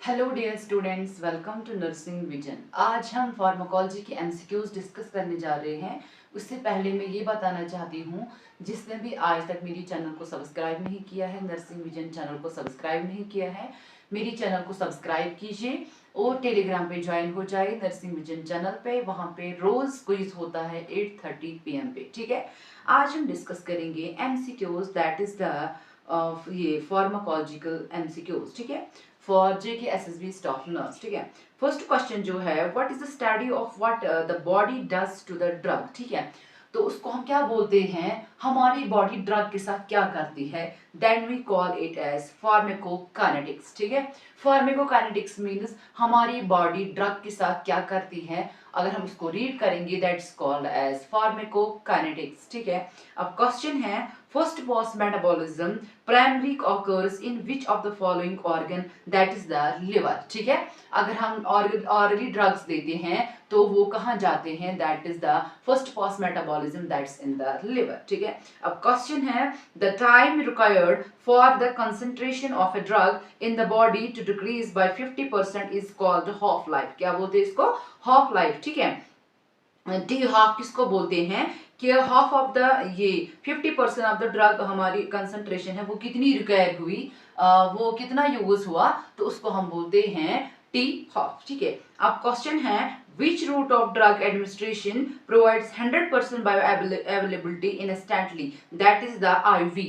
Hello dear students, welcome to nursing vision. आज हम pharmacology के एमसीक्यूज डिस्कस करने जा रहे हैं। उससे पहले मैं ये बताना चाहती हूँ, जिसने भी आज तक मेरी चैनल को सब्सक्राइब नहीं किया है, नर्सिंग विजन चैनल को सब्सक्राइब नहीं किया है, मेरी चैनल को सब्सक्राइब कीजिए और टेलीग्राम पे ज्वाइन हो जाए नर्सिंग विजन चैनल पे। वहाँ पे रोज क्विज होता है 8:30 PM पे। ठीक है, आज हम डिस्कस करेंगे एमसीक्यूज, दैट इज द ये फार्माकोलॉजिकल एमसीक्यूज। ठीक है, for JK SSB staff nurse. ठीक है, फर्स्ट क्वेश्चन जो है, what is the study of what the body does to the drug. ठीक है, तो उसको हम क्या बोलते हैं, हमारी बॉडी ड्रग के साथ क्या करती है, then we call it as pharmacokinetics. ठीक है, फार्माकोकाइनेटिक्स मींस हमारी बॉडी ड्रग के साथ क्या करती है। अगर हम इसको रीड करेंगे, दैट्स कॉल्ड एज फार्माकोकाइनेटिक्स। ठीक है, अब क्वेश्चन है, first pass metabolism primarily occurs in which of the following organ, that is the liver. ठीक है, अगर हम ऑरली ड्रग्स देते हैं तो वो कहाँ जाते हैं, that is the first pass metabolism, that's in the liver. ठीक है, अब क्वेश्चन है, the time required for the concentration of a drug in the body to decrease by 50% is called half life. क्या बोलते हैं इसको, हाफ लाइफ। ठीक है, टी हाफ किसको बोलते हैं कि हाफ ऑफ द ये 50% ऑफ द ड्रग हमारी कंसंट्रेशन है वो कितनी रिक्वायर हुई, वो कितना यूज हुआ, तो उसको हम बोलते हैं टी हाफ। ठीक है, अब क्वेश्चन है, which route of drug administration provides 100% bioavailability instantly, that is the IV।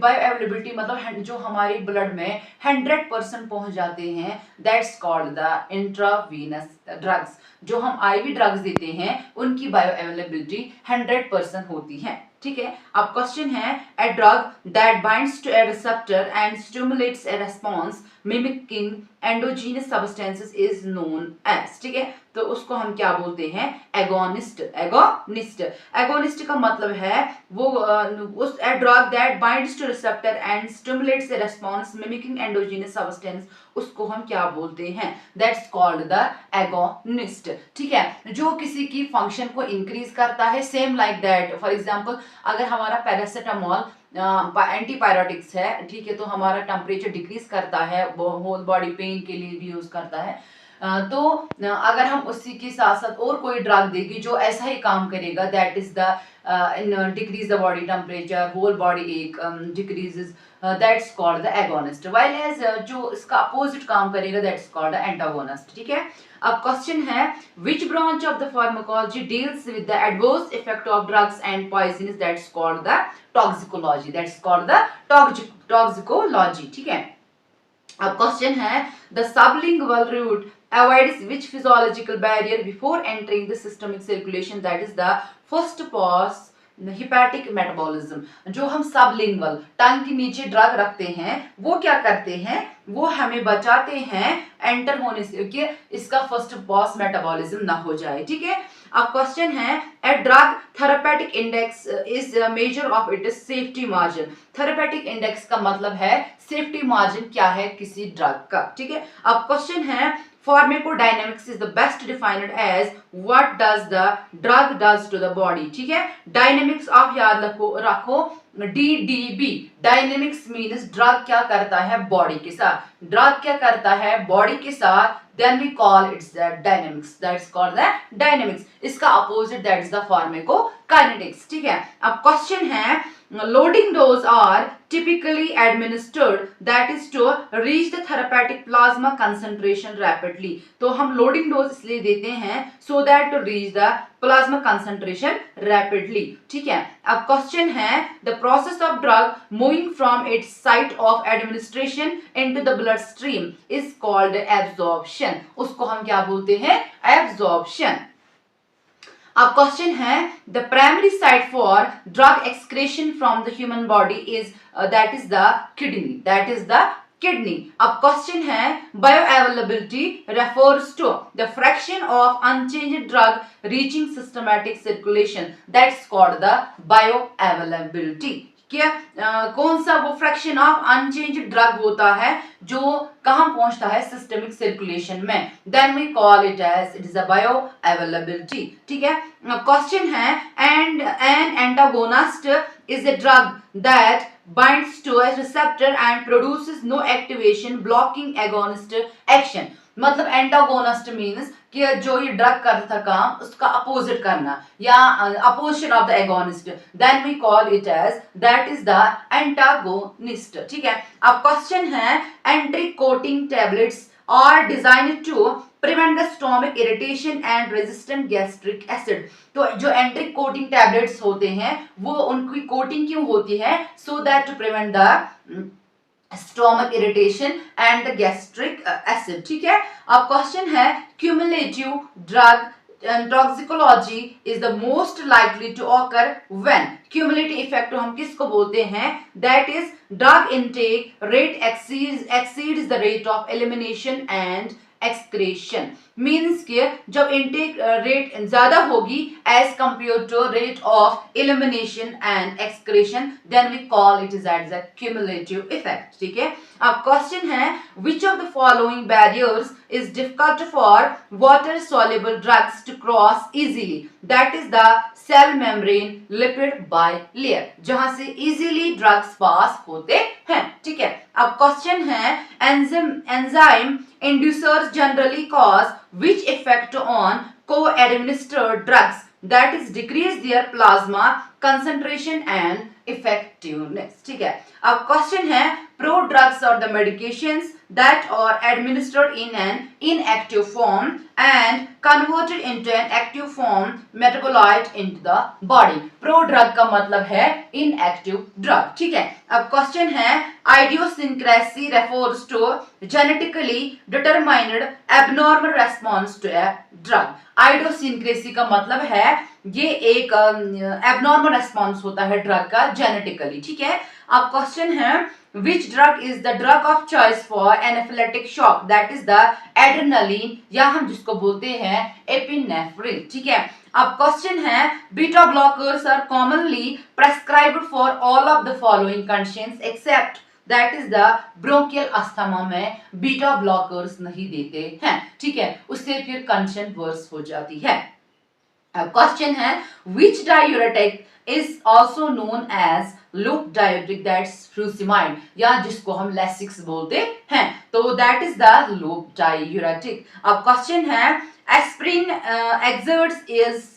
bioavailability मतलब जो हमारे ब्लड में 100% पहुंच जाते हैं, that's called the intravenous drugs। जो हम IV ड्रग्स देते हैं उनकी बायोअवेलेबिलिटी 100% होती है। ठीक है, अब क्वेश्चन है, a drug that binds to a receptor and stimulates a response mimicking endogenous substances is known as। ठीक है, तो उसको हम क्या बोलते हैं, एगोनिस्ट। एगोनिस्ट, एगोनिस्ट का मतलब है वो उस a drug that binds to receptor and stimulates a response mimicking endogenous substance, उसको हम क्या बोलते हैं, दैट्स कॉल्ड द एगोनिस्ट। ठीक है, जो किसी की फंक्शन को इंक्रीज करता है, same like that. For example, अगर हमारा पैरासिटामोल एंटीपायरेटिक्स है, ठीक है, तो हमारा टेम्परेचर डिक्रीज करता है, होल बॉडी पेन के लिए भी यूज करता है। तो अगर हम उसी के साथ साथ और कोई ड्रग देगी जो ऐसा ही काम करेगा, that is the decrease the body temperature, whole body एक decreases, that's called the agonist. While as जो इसका अपोजिट काम करेगा, दैट्स कॉल्ड द एंटागोनिस्ट। ठीक है, अब क्वेश्चन है, which branch of the pharmacology deals with the adverse effect of drugs and poisons, that's called the toxicology। that's called the toxicology। ठीक है, अब क्वेश्चन है, the sublingual route avoids which physiological barrier before entering the systemic circulation, that is the first pass hepatic metabolism. जो हम sublingual टंग के नीचे drug रखते हैं, वो क्या करते हैं, वो हमें बचाते हैं एंटर होने से कि इसका फर्स्ट पास मेटाबॉलिज्म ना हो जाए। ठीक है, अब क्वेश्चन है, a drug therapeutic index is measure of it safety margin. Therapeutic index का मतलब है सेफ्टी मार्जिन क्या है किसी ड्रग का। ठीक है, अब क्वेश्चन है, pharmacodynamics is the best defined as what does the drug does to the body. ठीक है, डायनेमिक्स आप याद रखो DDB। डायनेमिक्स मीन्स ड्रग क्या करता है बॉडी के साथ, ड्रग क्या करता है बॉडी के साथ, then we call it the dynamics, that's called the dynamics। इसका opposite that is the pharmacokinetics. ठीक है, अब क्वेश्चन है, loading dose are typically administered, that is to reach the therapeutic plasma concentration rapidly। तो हम loading dose इसलिए देते हैं so that to reach the plasma concentration rapidly। ठीक है, अब क्वेश्चन है, the process of drug moving from its site of administration into the bloodstream is called absorption। उसको हम क्या बोलते हैं, absorption। अब क्वेश्चन है, the primary site for drug excretion from the human body is that is the kidney, that is the kidney. अब question है, bioavailability refers to the fraction of unchanged drug reaching systematic circulation, that's called the bioavailability. क्या कौन सा वो fraction of unchanged drug होता है जो कहाँ पहुंचता है, सिस्टमिक सर्कुलेशन में, then we call it as it is a bioavailability. ठीक है, क्वेश्चन है and an antagonist is a drug that binds to a receptor and produces no activation blocking agonist action। मतलब antagonist means कि जो ये drug करता था काम उसका अपोजिट करना या opposition of the agonist, then we call it as that is the antagonist. ठीक है, अब क्वेश्चन है enteric coating tablets are designed to prevent the stomach irritation and resistant gastric acid. तो जो एंट्रिक कोटिंग टैबलेट्स होते हैं वो उनकी कोटिंग क्यों होती है, so that to prevent the stomach irritation and the gastric acid. ठीक है, अब क्वेश्चन है cumulative drug toxicology is the most likely to occur when. Cumulative effect हम किसको बोलते हैं, that is drug intake rate exceeds the rate of elimination and excretion. Means के जब इनटेक रेट ज्यादा होगी as compare to rate of elimination and excretion, then we call it is as a cumulative effect. ठीक है, अब question है which of the following barriers is difficult for water soluble drugs to cross easily, that is the cell membrane lipid bilayer, जहां से easily drugs पास होते हैं। ठीक है, अब क्वेश्चन है enzyme inducers generally cause which effect on co-administered drugs, that is decrease their plasma concentration and effectiveness। ठीक है, अब क्वेश्चन है pro drugs or the medications that are administered in an inactive form and converted into an active form metabolite into the body। pro drug का मतलब है inactive drug। ठीक है, अब क्वेश्चन है idiosyncrasy refers to genetically determined abnormal response to a drug। आइडियोसिंक्रेसी का मतलब है ये एक एबनॉर्मल रेस्पॉन्स होता है ड्रग का जेनेटिकली। ठीक है, अब क्वेश्चन है which drug is the drug of choice for anaphylactic shock, that is the adrenaline या हम जिसको बोलते हैं एपिनेफ्रिन। ठीक है, अब क्वेश्चन है beta blockers are commonly prescribed for all of the following conditions except that is the bronchial asthma में बीटा ब्लॉकर्स नहीं देते हैं। ठीक है, उससे फिर कंडीशन वर्स हो जाती है। अब क्वेश्चन है which diuretic is also known as loop diuretic, that's furosemide या जिसको हम Lasix बोलते हैं, तो that is the loop diuretic। अब क्वेश्चन है aspirin exerts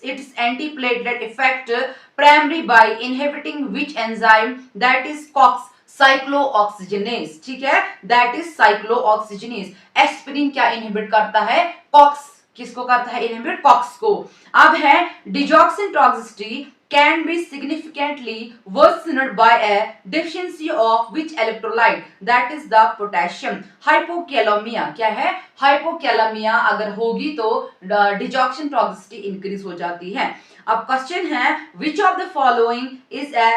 its antiplatelet effect primarily by inhibiting which enzyme, that is COX cyclooxygenase। ठीक है, that is cyclooxygenase। एस्पिरिन क्या इनहिबिट करता है, कॉक्स किसको करता है इनहिबिट, कॉक्स को। अब है digoxin toxicity can be significantly worsened by a deficiency of which electrolyte, that is the potassium। hypokalemia क्या है, hypokalemia अगर होगी तो डिजॉक्सिन टॉक्सिसिटी इंक्रीज हो जाती है। अब क्वेश्चन है which of the following is a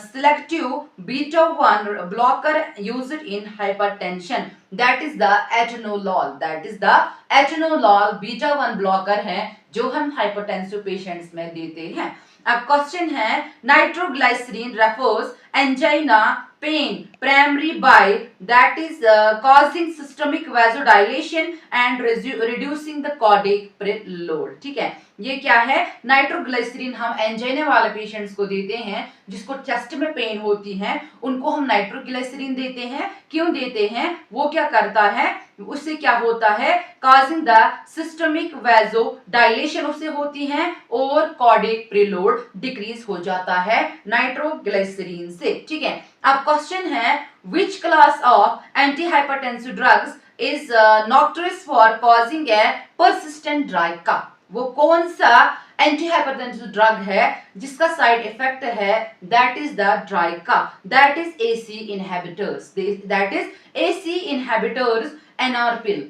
selective beta 1 blocker used in hypertension, that is the atenolol, that is the atenolol beta 1 blocker है जो हम हाइपरटेंसिव पेशेंट्स में देते हैं। अब क्वेश्चन है nitroglycerin refers angina pain primary by that is causing systemic vasodilation and reducing the cardiac preload। ठीक है, ये क्या है, नाइट्रोग्लाइसरीन हम एंजाइना वाले पेशेंट्स को देते हैं जिसको चेस्ट में पेन होती है, उनको हम नाइट्रोग्लाइसरीन देते हैं। क्यों देते हैं, वो क्या करता है, उससे क्या होता है, causing the systemic vasodilation उससे होती है और कार्डियक प्रीलोड डिक्रीज हो जाता है नाइट्रोग्लाइसरीन से। ठीक है, अब क्वेश्चन है which class of antihypertensive drugs is notorious for causing a persistent dry cough। वो कौन सा एंटीहाइपरटेंसिव ड्रग है जिसका साइड इफेक्ट है, that is the dry cough, that is AC inhibitors, that is AC inhibitors enalapril.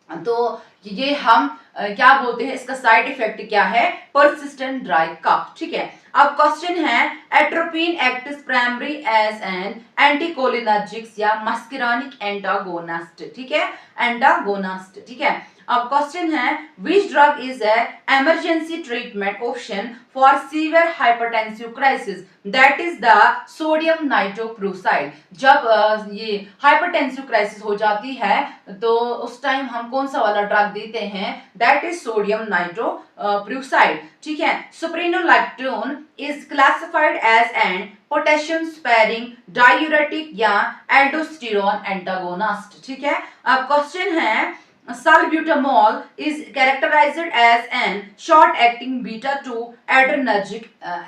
तो ये हम क्या बोलते हैं, इसका साइड इफेक्ट क्या है, परसिस्टेंट ड्राई कफ। ठीक है, अब क्वेश्चन है atropine acts primary as an anticholinergics या मस्करानिक एंटागोनिस्ट। ठीक है, एंटागोनिस्ट। ठीक है, अब क्वेश्चन है which drug is a emergency treatment option for severe hypertensive crisis, that is the sodium nitroprusside। जब ये हाइपरटेंसिव क्राइसिस हो जाती है तो उस टाइम हम कौन सा वाला ड्रग देते हैं, दैट इज सोडियम नाइट्रोप्रूसाइड। ठीक है, spironolactone is classified as an potassium sparing diuretic या एल्डोस्टेरोन एंटागोनिस्ट। ठीक है, अब क्वेश्चन है salbutamol is characterized as an short acting beta 2 adrenergic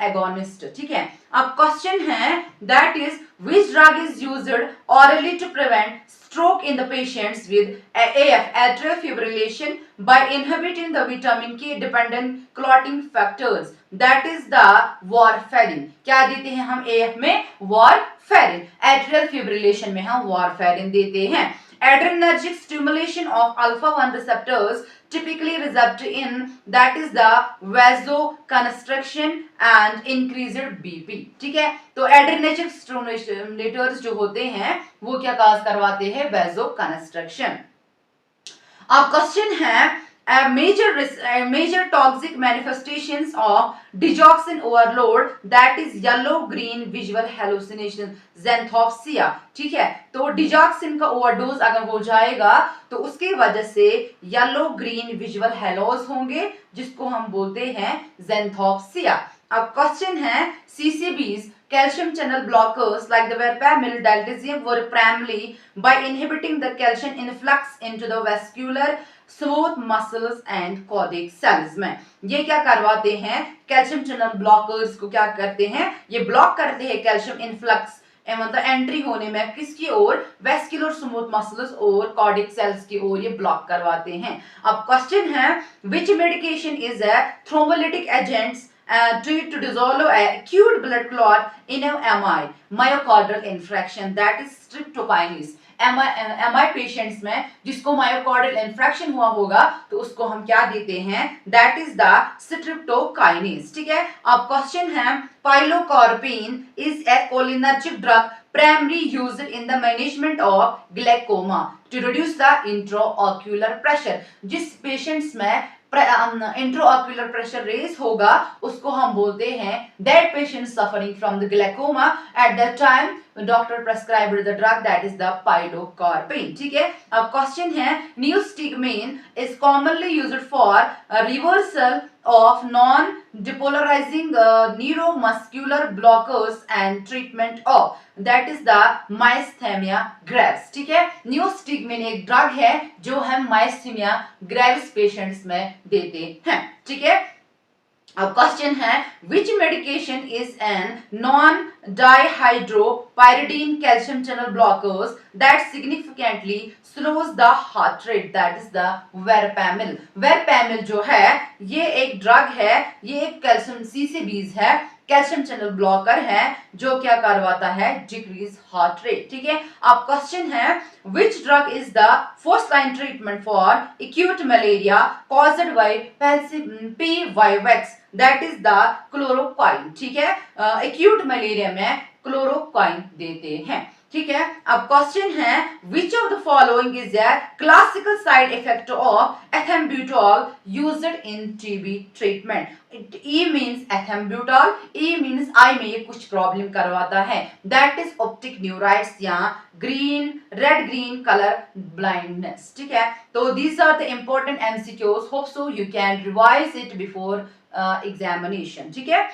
agonist। ठीक है, अब क्वेश्चन है that is which drug is used orally to prevent stroke in the patients with AF atrial fibrillation by inhibiting the vitamin K dependent clotting factors, that is the warfarin। क्या देते हैं हम AF में, warfarin। atrial fibrillation में हम warfarin देते हैं। Adrenergic stimulation of alpha-1 receptors typically result in, that is the vasoconstriction and increased BP। ठीक है, तो adrenergic stimulators जो होते हैं वो क्या काज करवाते हैं, vasoconstriction। अब क्वेश्चन है major toxic manifestations of digoxin overload, that is yellow green visual hallucination xanthopsia। ठीक है, तो डिजॉक्सिन का ओवरडोज अगर हो जाएगा तो उसकी वजह से येलो ग्रीन विजुअल हेलोज होंगे जिसको हम बोलते हैं xanthopsia। अब क्वेश्चन है CCBs calcium channel blockers like the verapamil diltiazem were primarily by inhibiting the calcium influx into the vascular smooth muscles and cardiac cells में। ये क्या करवाते हैं, कैल्शियम चैनल ब्लॉकर्स को क्या करते हैं, ये ब्लॉक करते हैं कैल्शियम इनफ्लक्स मतलब एंट्री होने में किसकी ओर, वेस्कुलर स्मूथ मसल्स और कॉर्डिक सेल्स की ओर ये ब्लॉक करवाते हैं। अब क्वेश्चन है which medication is a thrombolytic agents treat to dissolve acute blood clot in a MI myocardial infarction, that is streptokinase। MI patients में जिसको मायोकार्डियल इन्फ्रैक्शन हुआ होगा तो उसको हम क्या देते हैं, दैट इज द स्ट्रिप्टोकाइनेज। ठीक है, अब क्वेश्चन है pilocarpine is a cholinergic drug primarily used in the management of glaucoma to reduce the intraocular pressure। जिस पेशेंट्स में इंट्राओक्यूलर प्रेशर रेज होगा उसको हम बोलते हैं that patient suffering from the glaucoma, at that time doctor prescribed the drug that is the pilocarpine. ठीक है, अब क्वेश्चन है neostigmine is commonly used for reversal of non-depolarizing neuromuscular blockers and treatment of, that is the myasthenia gravis। ठीक है, न्यूस्टिगमेन एक drug है जो हम myasthenia gravis पेशेंट्स में देते हैं। ठीक है, अब क्वेश्चन है which medication is an non-dihydropyridine calcium channel blockers that significantly slows the heart rate, that is the verapamil। verapamil जो है ये एक ड्रग है, ये एक कैल्शियम CCBs है, कैल्शियम चैनल ब्लॉकर है जो क्या करवाता है, डिक्रीज हार्ट रेट। ठीक है, अब क्वेश्चन है which drug is the first line treatment for acute malaria caused by PYVX, that is the chloroquine। ठीक है, acute malaria में क्लोरोक्वाइन देते हैं। ठीक है, अब क्वेश्चन है which of the following is a classical side effect of ethambutol used in TB treatment। E means ethambutol, E means eye में ये कुछ प्रॉब्लम करवाता है, that is optic neuritis या red green color blindness। ठीक है, तो these are the important MCQs, hope so you can revise it before examination। ठीक है,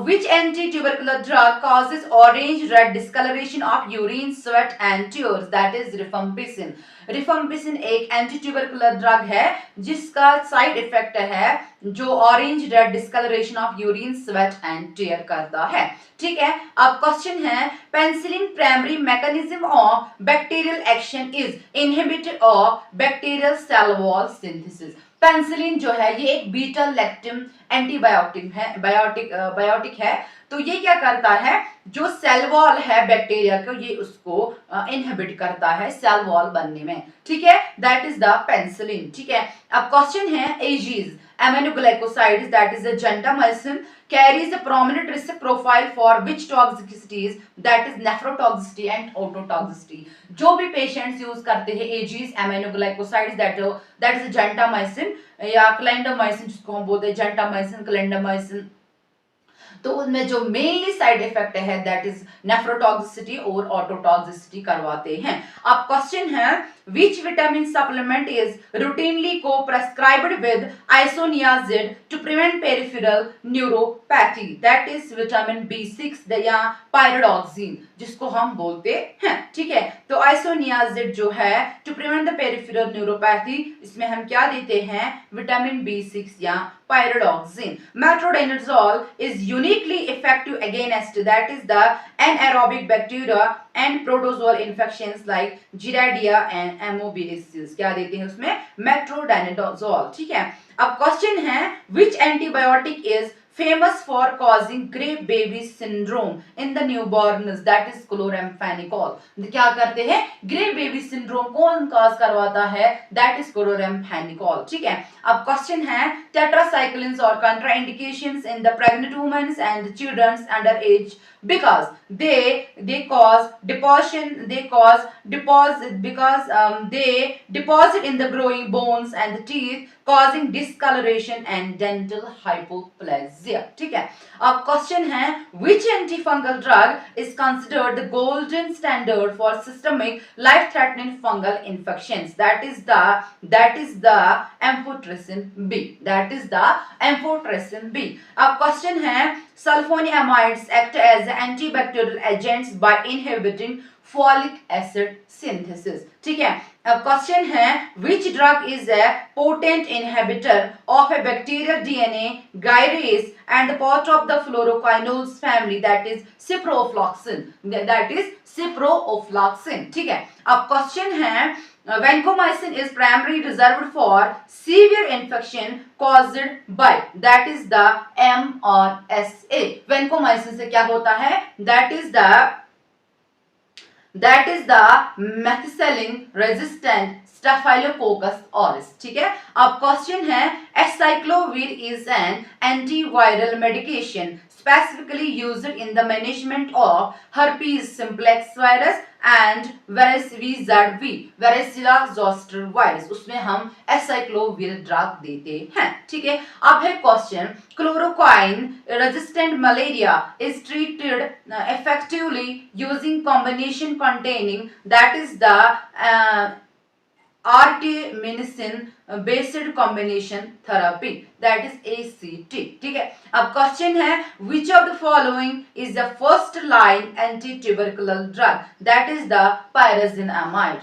which anti-tubercular drug causes orange red discoloration of urine, sweat and tears, that is rifampicin। rifampicin एक antitubercular drug है जिसका side effect है जो orange red discoloration of urine, sweat and tear करता है। ठीक है, अब क्वेश्चन है penicillin primary mechanism of bacterial action is inhibitor of bacterial cell wall synthesis. Penicillin जो है ये एक बीटा लैक्टम एंटीबायोटिक है, बायोटिक है। तो ये क्या करता है, जो सेल वॉल है बैक्टीरिया को, ये उसको इनहिबिट करता है सेल वॉल बनने में, ठीक है, दैट इज द पेनिसिलिन, ठीक है। अब क्वेश्चन है aegis aminoglycosides that is a gentamicin carries a prominent risk profile for which toxicities, that is nephrotoxicity and ototoxicity। जो भी पेशेंट्स यूज करते हैं aegis aminoglycosides that is gentamicin या क्लेंडामाइसिन, जिसको हम बोलते हैं जेंटामाइसिन, क्लेंडामाइसिन, तो उनमें जो मेनली साइड इफेक्ट है दैट इज नेफ्रोटॉक्सिसिटी और ऑटोटॉक्सिसिटी करवाते हैं। अब क्वेश्चन है which vitamin supplement is routinely co-prescribed with isoniazid to prevent peripheral neuropathy, that is vitamin B6 या pyridoxine जिसको हम बोलते हैं, ठीक है। तो isoniazid जो है to prevent the peripheral neuropathy, इसमें हम क्या देते हैं, विटामिन B6 या pyridoxine। Metronidazole is uniquely effective against, that is the anaerobic bacteria and protozoal infections like Giardia and Amoebiasis। क्या देते हैं उसमें, मेट्रोडाइनाजोल, ठीक है। अब क्वेश्चन है which antibiotic is famous for causing grey baby syndrome in the newborns, that is chloramphenicol। क्या करते हैं, ग्रे बेबी सिंड्रोम कौन कॉज करवाता है, दैट इज chloramphenicol, ठीक है। अब क्वेश्चन है tetracyclines or contraindications in the pregnant women and children under age because they cause deposition, they deposit in the growing bones and the teeth causing discoloration and dental hypoplasia, ठीक है। अब question है which antifungal drug is considered the golden standard for systemic life threatening fungal infections, that is the amphotericin B, that is the amphotericin B। अब question है sulfonamides act as antibacterial agents by inhibiting folic acid synthesis, ठीक है। अब question है which drug is a potent inhibitor of a bacterial DNA gyrase and the part of the fluoroquinones family, that is ciprofloxacin, ठीक है। अब question है vancomycin is primarily reserved for severe infection caused by, that is the MRSA। vancomycin से क्या होता है, that is the methicillin resistant Staphylococcus aureus, ठीक है। अब क्वेश्चन है acyclovir is an antiviral medication specifically used in the management of herpes simplex virus and varicella zoster virus, उसमें हम acyclovir ड्रग देते हैं, ठीक है। अब है question chloroquine resistant malaria is treated effectively using combination containing, that is the artemisinin based combination therapy, that is ACT, ठीक है। अब क्वेश्चन है which of the following is the first line anti-tubercular drug, that is the pyrazinamide,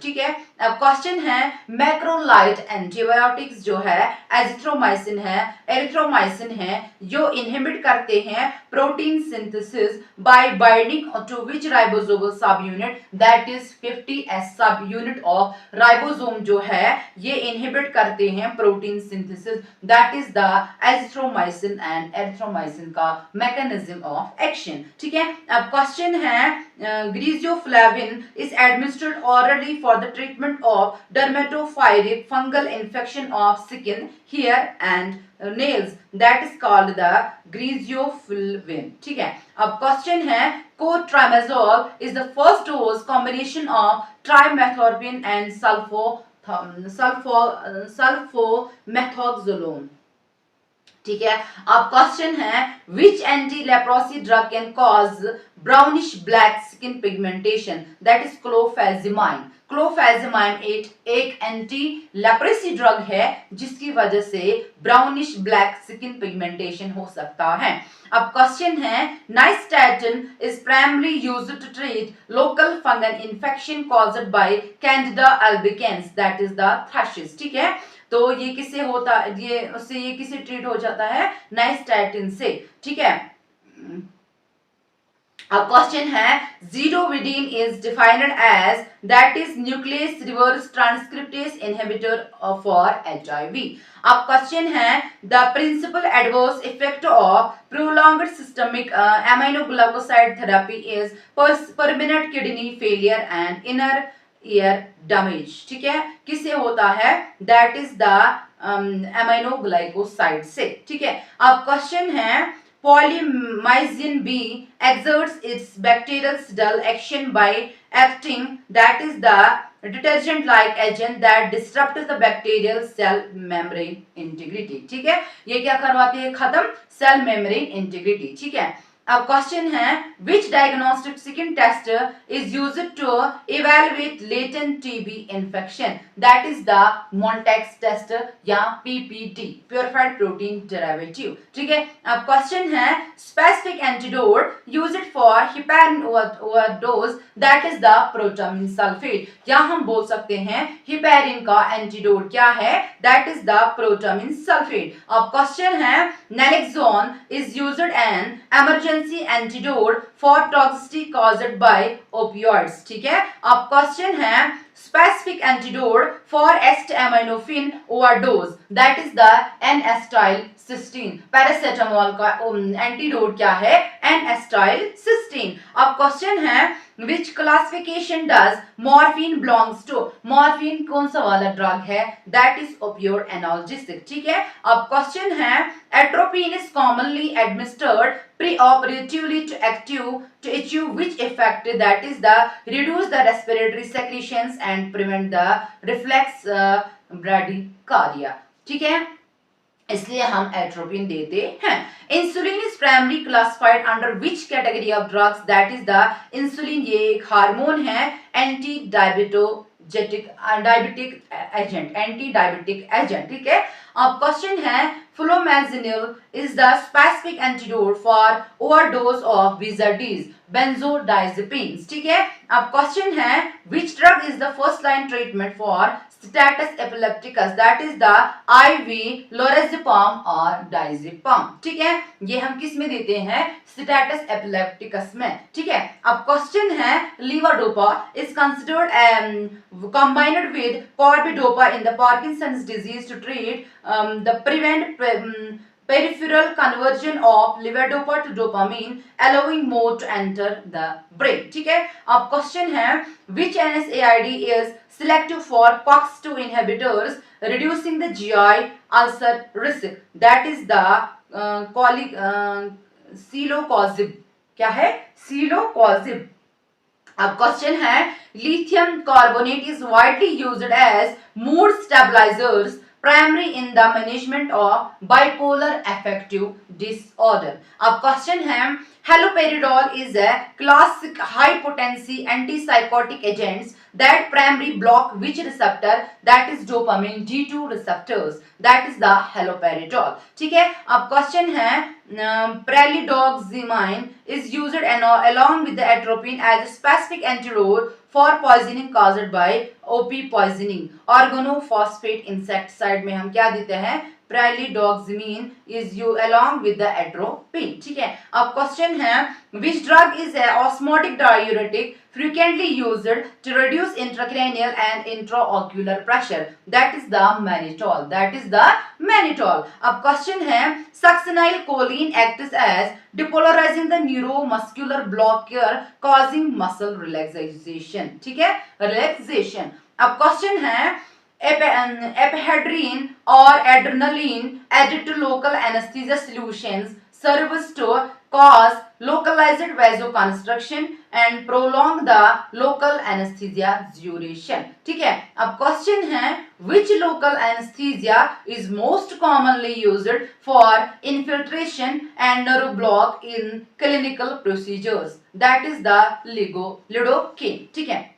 ठीक है। अब question है macrolide antibiotics जो है एजिथ्रोमाइसिन है, एरिथ्रोमाइसिन है, जो इनहिबिट करते हैं protein synthesis by binding to which ribosomal sub unit, that is 50S sub unit of ribosome जो है ये इनहिबिट करते हैं protein synthesis, that is the azithromycin and erythromycin का मैकेनिज्म ऑफ एक्शन, ठीक है। अब क्वेश्चन है Griseoflavin is administered orally for the treatment of dermatophytic fungal infection of skin, hair and nails, that is called the Griseoflavin, ठीक है। अब question है cotrimazole is the first dose combination of trimethorphan and sulfomethoxazole, ठीक है। अब question है which anti-leprosy drug can cause brownish black skin pigmentation, that is clofazimine। क्लोफेजिमाइन एक anti leprosy drug है जिसकी वजह से ब्राउनिश ब्लैक स्किन पिगमेंटेशन हो सकता है। अब क्वेश्चन है nystatin is primary used to treat local fungal infection caused by Candida albicans, that is the thrushes, ठीक है। तो ये किससे होता है, ये किससे ट्रीट हो जाता है, नाइस्टैटिन से, ठीक है। अब क्वेश्चन है zidovudine is defined as that is nucleus reverse transcriptase inhibitor for HIV। अब क्वेश्चन है the principal adverse effect of prolonged systemic aminoglycoside therapy is permanent kidney failure and inner ear damage. ठीक है, किससे होता है? That is the aminoglycoside से। ठीक है, अब क्वेश्चन है polymyxin B exerts its bacterial dull action by acting, that is the detergent like agent that disrupts the bacterial cell membrane integrity। ठीक है, ये क्या करवाती है? खत्म सेल मेम्ब्रेन इंटीग्रिटी। ठीक है, अब क्वेश्चन है which diagnostic second test is used to evaluate latent TB infection, that is the Montex test या PPT purified protein derivative। ठीक है, अब क्वेश्चन है specific antidote used for heparin overdose, that is the protamine sulfate, या हम बोल सकते हैं heparin का एंटीडोट क्या है? that is the protamine sulfate। अब क्वेश्चन है naloxone is used an emergency antidote for toxicity caused by opioids। ठीक है, अब क्वेश्चन है specific antidote for acetaminophen overdose, that is the N-acetylcysteine। Paracetamol का एंटीडोट क्या है? N-acetylcysteine। अब क्वेश्चन है which classification does morphine belongs to? morphine कौन सा वाला ड्रग है? that is opioid analgesic। ठीक है, अब क्वेश्चन है atropine is commonly administered preoperatively to achieve which effect, that is the reduce the respiratory secretions and prevent the reflex bradycardia। ठीक है, इसलिए हम एट्रोपिन देते हैं। Insulin is primary classified under which category of drugs? That is the insulin, ये एक hormone है, anti diabetic agent. ठीक है, अब क्वेश्चन है flumazenil is the specific antidote for overdose of विजाडीज बेंजोडाइजेपिन्स। ठीक है, अब क्वेश्चन है which drug is the first line treatment for status epilepticus, that is the IV lorazepam और diazepam। ठीक है, ये हम किस में देते हैं? status epilepticus में। ठीक है, अब क्वेश्चन है levodopa is considered combined with carbidopa in the Parkinson's disease to treat the prevent peripheral conversion of levodopa to dopamine, allowing more to enter the brain। ठीक है, अब क्वेश्चन है which NSAID is selective for COX-2 inhibitors reducing the GI ulcer risk, that is the celecoxib। क्या है? celecoxib। अब question है lithium carbonate is widely used as mood stabilizers primary in the management of bipolar affective disorder। अब question है haloperidol is a classic high potency antipsychotic agents that primarily block which receptor? that is dopamine D2 receptors, that is the haloperidol। ठीक है, अब question है pralidoximine is used along with the atropine as a specific antidote for poisoning caused by OP poisoning। organophosphate insecticide में हम क्या देते हैं? pralidoximine is used along with the atropine। ठीक है, अब क्वेश्चन है which drug is a osmotic diuretic frequently used to reduce intracranial and intraocular pressure, that is the mannitol, that is the mannitol। अब क्वेश्चन है succinylcholine acts as depolarizing the neuromuscular blocker causing muscle relaxation। ठीक है, relaxation। अब question है ephedrine or adrenaline added to local anesthesia solutions serves to cause localized vasoconstriction and prolong the local anesthesia duration। ठीक है, अब question है which local anesthesia is most commonly used for infiltration and neuroblock in clinical procedures, that is the lidocaine। ठीक है,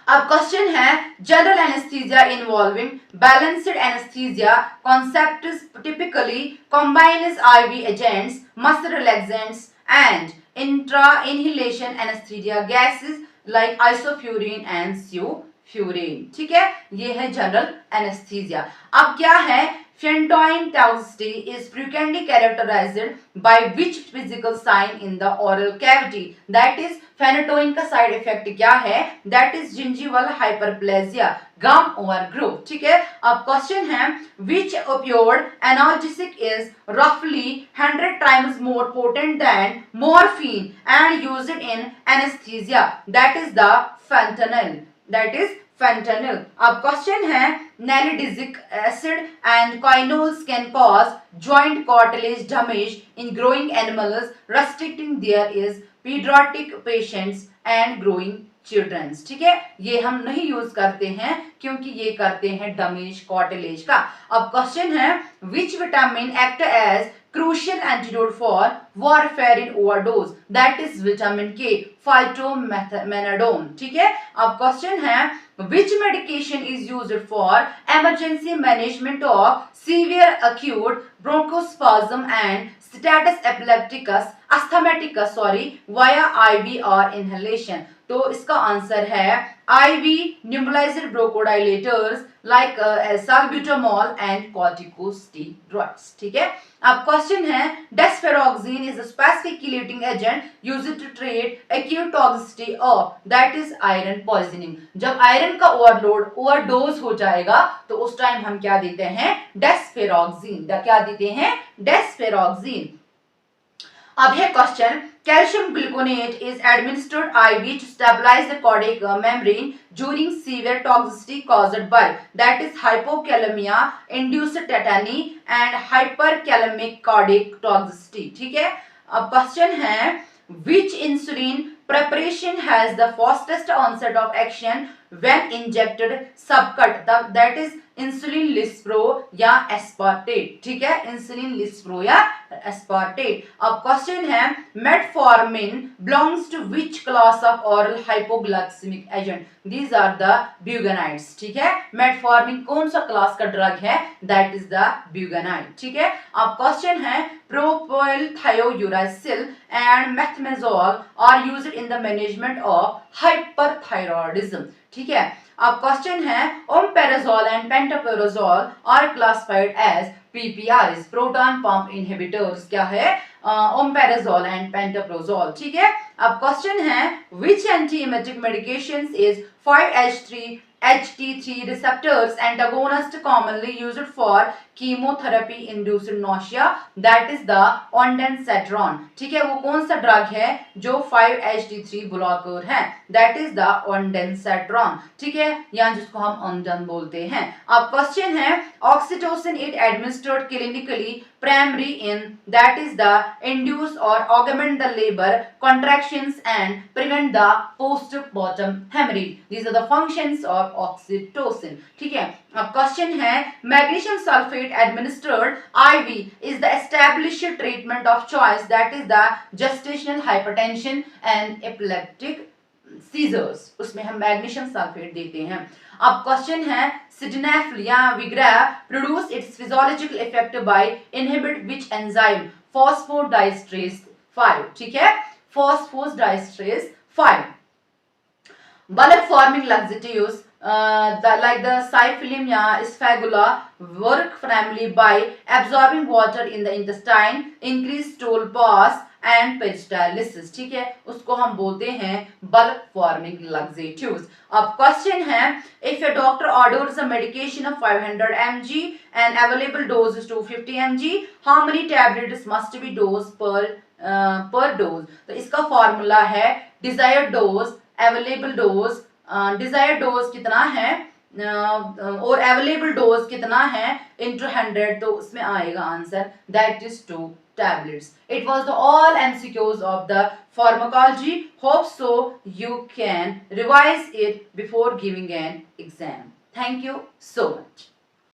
अब question है general anaesthesia involving balanced anaesthesia concepts typically combines IV agents, muscle relaxants and inhalation anesthesia gases like isoflurane and sutein। Furan, ठीक है, ये है general anaesthesia. अब क्या है, phantom toxicity is frequently characterized by which physical sign in the oral cavity, that is phantom का side effect क्या है, that is gingival hyperplasia, gum overgrowth, ठीक है। अब क्वेश्चन है, which opioid analgesic is roughly 100 times more potent than morphine and used in anesthesia, that is the fentanyl, that is fentanyl। अब question है, nalidixic acid and quinols can cause joint cartilage damage in growing animals, restricting there is pediatric patients and growing children, ठीक है, ये हम नहीं use करते हैं क्योंकि ये करते हैं डैमेज कार्टिलेज का। अब क्वेश्चन है, which vitamin act as crucial antidote for warfarin overdose, that is vitamin K, phytomenadone, ठीक है। अब क्वेश्चन है, which medication is used for emergency management of severe acute bronchospasm and status epilepticus asthmaticus via IV or inhalation, तो इसका answer है IV nebulizer bronchodilators like salbutamol and corticosteroids, ठीक है। अब क्वेश्चन है, desferoxine is a specific chelating agent used to treat acute toxicity of, that is iron poisoning, जब iron का overdose हो जाएगा तो उस टाइम हम क्या देते हैं, desferoxine, क्या देते हैं, desferoxine। अब है question, calcium gluconate is administered IV to stabilize the cardiac membrane during severe toxicity caused by, that is hypokalemia induced tetany and hyperkalemic cardiac toxicity, ठीक है। अब क्वेश्चन है, which insulin preparation has the fastest onset of action when injected subcut, that is insulin lispro या aspartate, ठीक है, insulin lispro या aspartate. अब question है, metformin belongs to which class of oral hypoglycemic agent, these are the biguanides, ठीक है, metformin कौन सा क्लास का ड्रग है, दैट इज द ब्यूगेनाइड, ठीक है। अब क्वेश्चन है, propyl thiouracil and methimazole are used in the management of hyperthyroidism, ठीक है। अब क्वेश्चन है, omeprazole and pantoprazole are classified as PPIs, proton pump inhibitors, क्या है, omeprazole and pantoprazole, ठीक है। अब क्वेश्चन है, which antiemetic medications is 5-HT3 receptors antagonist commonly used for chemotherapy induced nausea, that is the ondansetron, ठीक है, वो कौन सा ड्रग है जो 5-HT3 ब्लॉकर है, that is the ondansetron, ठीक है, या जिसको हम ओंडन बोलते हैं। अब क्वेश्चन है, oxytocin it administered clinically primary in, that is the induce or augment the labor contractions and prevent the postpartum hemorrhage, these are the functions of oxytocin, ठीक है। अब क्वेश्चन है, magnesium sulphate administered IV is the established treatment of choice, that is the gestational hypertension and epileptic seizures, उसमें हम magnesium sulphate देते हैं। अब question है, सिडनेफ्ल या Viagra produce its physiological effect by inhibit which enzyme, phosphodiesterase 5, ठीक है, फॉस्फोडाइस्ट्रेस 5। bulk forming laxatives like the Cyphilium या Sphagula work primarily by absorbing water in the intestine, increase stool pass and peristalsis, ठीक है, उसको हम बोलते हैं bulk forming laxatives। अब क्वेश्चन है, if a doctor orders a medication of 500 mg and available dose is 250 mg, how many tablets must be dosed per dose, तो इसका फॉर्मूला है desired dose, available dose, desired dose कितना है और available dose कितना है into 100, तो उसमें आएगा answer that is 2 tablets। It was the all MCQs of the pharmacology. Hope so you can revise it before giving an exam. Thank you so much.